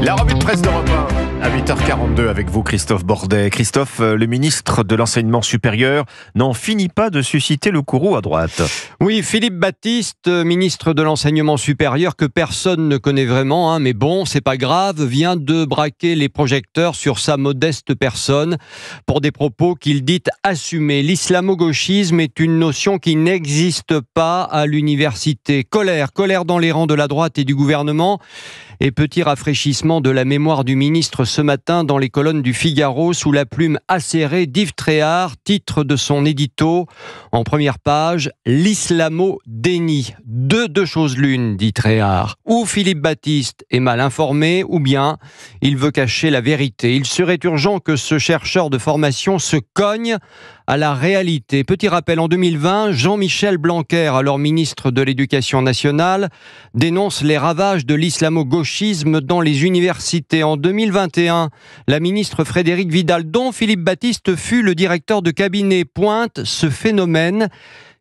La revue de presse d'Europe 1 à 8h42 avec vous, Christophe Bordet. Christophe, le ministre de l'Enseignement supérieur n'en finit pas de susciter le courroux à droite. Oui, Philippe Baptiste, ministre de l'Enseignement supérieur, que personne ne connaît vraiment, mais bon, c'est pas grave, vient de braquer les projecteurs sur sa modeste personne pour des propos qu'il dit assumés. L'islamo-gauchisme est une notion qui n'existe pas à l'université. Colère dans les rangs de la droite et du gouvernement. Et petit rafraîchissement de la mémoire du ministre ce matin dans les colonnes du Figaro sous la plume acérée d'Yves Tréhard, titre de son édito. En première page, l'islamo-déni. Deux choses l'une, dit Tréhard. Ou Philippe Baptiste est mal informé, ou bien il veut cacher la vérité. Il serait urgent que ce chercheur de formation se cogne à la réalité. Petit rappel, en 2020, Jean-Michel Blanquer, alors ministre de l'Éducation nationale, dénonce les ravages de l'islamo-gauchisme dans les universités. En 2021, la ministre Frédérique Vidal, dont Philippe Baptiste fut le directeur de cabinet, pointe ce phénomène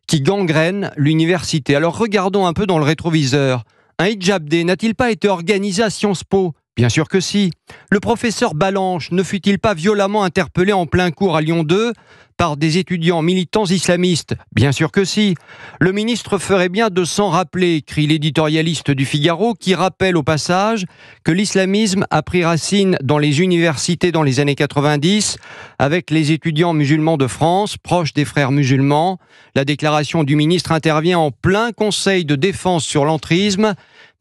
qui gangrène l'université. Alors regardons un peu dans le rétroviseur. Un hijab day n'a-t-il pas été organisé à Sciences Po ? Bien sûr que si. Le professeur Balanche ne fut-il pas violemment interpellé en plein cours à Lyon 2 par des étudiants militants islamistes ? Bien sûr que si. Le ministre ferait bien de s'en rappeler, écrit l'éditorialiste du Figaro, qui rappelle au passage que l'islamisme a pris racine dans les universités dans les années 90 avec les étudiants musulmans de France, proches des frères musulmans. La déclaration du ministre intervient en plein conseil de défense sur l'entrisme.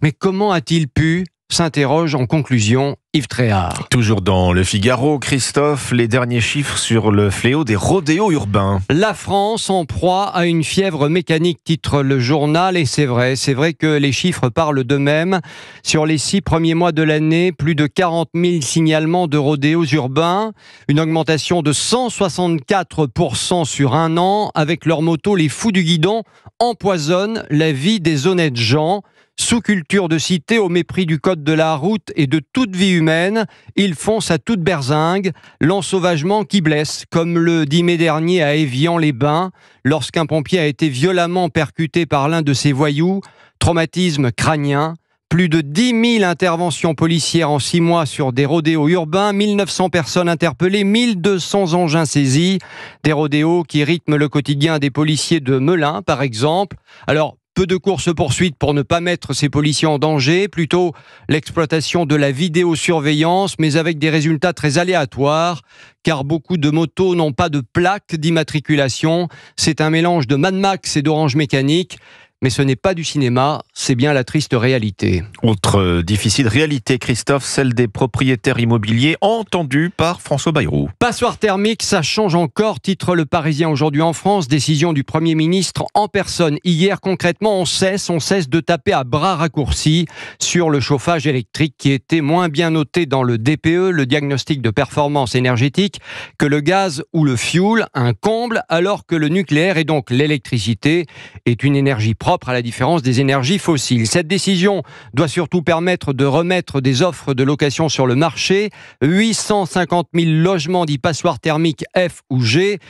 Mais comment a-t-il pu ? S'interroge en conclusion Yves Tréhard. Toujours dans le Figaro, Christophe, les derniers chiffres sur le fléau des rodéos urbains. La France en proie à une fièvre mécanique, titre le journal, et c'est vrai que les chiffres parlent d'eux-mêmes. Sur les 6 premiers mois de l'année, plus de 40 000 signalements de rodéos urbains, une augmentation de 164% sur un an. Avec leurs motos, les fous du guidon empoisonnent la vie des honnêtes gens. Sous-culture de cité, au mépris du code de la route et de toute vie humaine, ils foncent à toute berzingue, l'ensauvagement qui blesse, comme le 10 mai dernier à Évian-les-Bains, lorsqu'un pompier a été violemment percuté par l'un de ces voyous, traumatisme crânien. Plus de 10 000 interventions policières en 6 mois sur des rodéos urbains, 1900 personnes interpellées, 1200 engins saisis, des rodéos qui rythment le quotidien des policiers de Melun, par exemple. Alors, peu de courses-poursuites pour ne pas mettre ces policiers en danger, plutôt l'exploitation de la vidéosurveillance, mais avec des résultats très aléatoires, car beaucoup de motos n'ont pas de plaque d'immatriculation. C'est un mélange de Mad Max et d'Orange Mécanique. Mais ce n'est pas du cinéma, c'est bien la triste réalité. Autre difficile réalité, Christophe, celle des propriétaires immobiliers entendus par François Bayrou. Passoire thermique, ça change encore, titre Le Parisien aujourd'hui en France. Décision du Premier ministre en personne. Hier, concrètement, on cesse de taper à bras raccourcis sur le chauffage électrique qui était moins bien noté dans le DPE, le diagnostic de performance énergétique, que le gaz ou le fioul, un comble, alors que le nucléaire et donc l'électricité est une énergie propre à la différence des énergies fossiles. Cette décision doit surtout permettre de remettre des offres de location sur le marché. 850 000 logements dits passoires thermiques F ou G.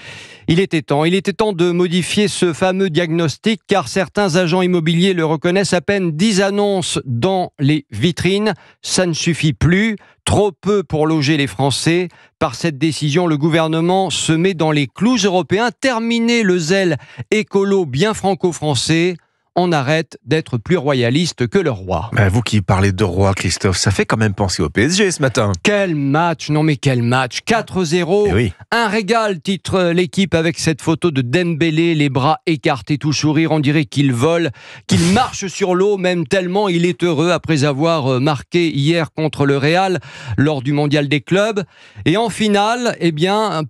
Il était temps de modifier ce fameux diagnostic car certains agents immobiliers le reconnaissent, à peine 10 annonces dans les vitrines. Ça ne suffit plus. Trop peu pour loger les Français. Par cette décision, le gouvernement se met dans les clous européens. Terminer le zèle écolo bien franco-français. On arrête d'être plus royaliste que le roi. Vous qui parlez de roi, Christophe, ça fait quand même penser au PSG ce matin. Quel match, 4-0, Eh oui. Un régal, titre l'équipe avec cette photo de Dembélé, les bras écartés, tout sourire, on dirait qu'il vole, qu'il marche sur l'eau, même tellement il est heureux après avoir marqué hier contre le Real lors du mondial des clubs. Et en finale,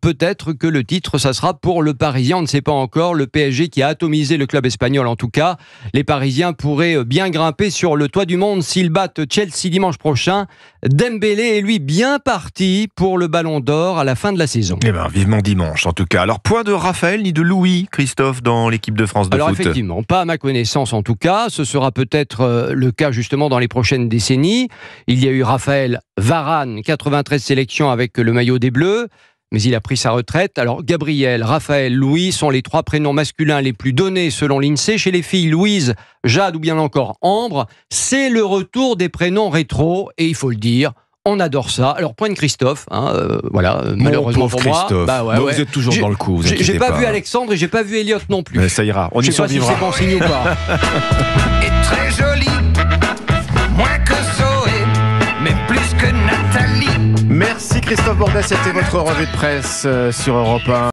peut-être que le titre, ça sera pour le Parisien, on ne sait pas encore, le PSG qui a atomisé le club espagnol en tout cas. Les Parisiens pourraient bien grimper sur le toit du monde s'ils battent Chelsea dimanche prochain. Dembélé est lui bien parti pour le Ballon d'Or à la fin de la saison. Vivement dimanche en tout cas. Alors, point de Raphaël ni de Louis, Christophe, dans l'équipe de France de foot. Alors effectivement, pas à ma connaissance en tout cas. Ce sera peut-être le cas justement dans les prochaines décennies. Il y a eu Raphaël Varane, 93 sélections avec le maillot des Bleus. mais il a pris sa retraite. Alors Gabriel, Raphaël, Louis sont les 3 prénoms masculins les plus donnés selon l'INSEE. Chez les filles, Louise, Jade ou bien encore Ambre, c'est le retour des prénoms rétro et il faut le dire, On adore ça. Alors, point de Christophe, voilà, malheureusement pour moi. Vous êtes toujours dans le coup, vous inquiétez J'ai pas pas. vu Alexandre et j'ai pas vu Elliot non plus. Mais ça ira, on y Je sais pas si survivra. c'est bon signe ou pas. est très jolie, moins que Zoé, mais plus que Nathalie. Merci Christophe Bordet, c'était votre revue de presse sur Europe 1.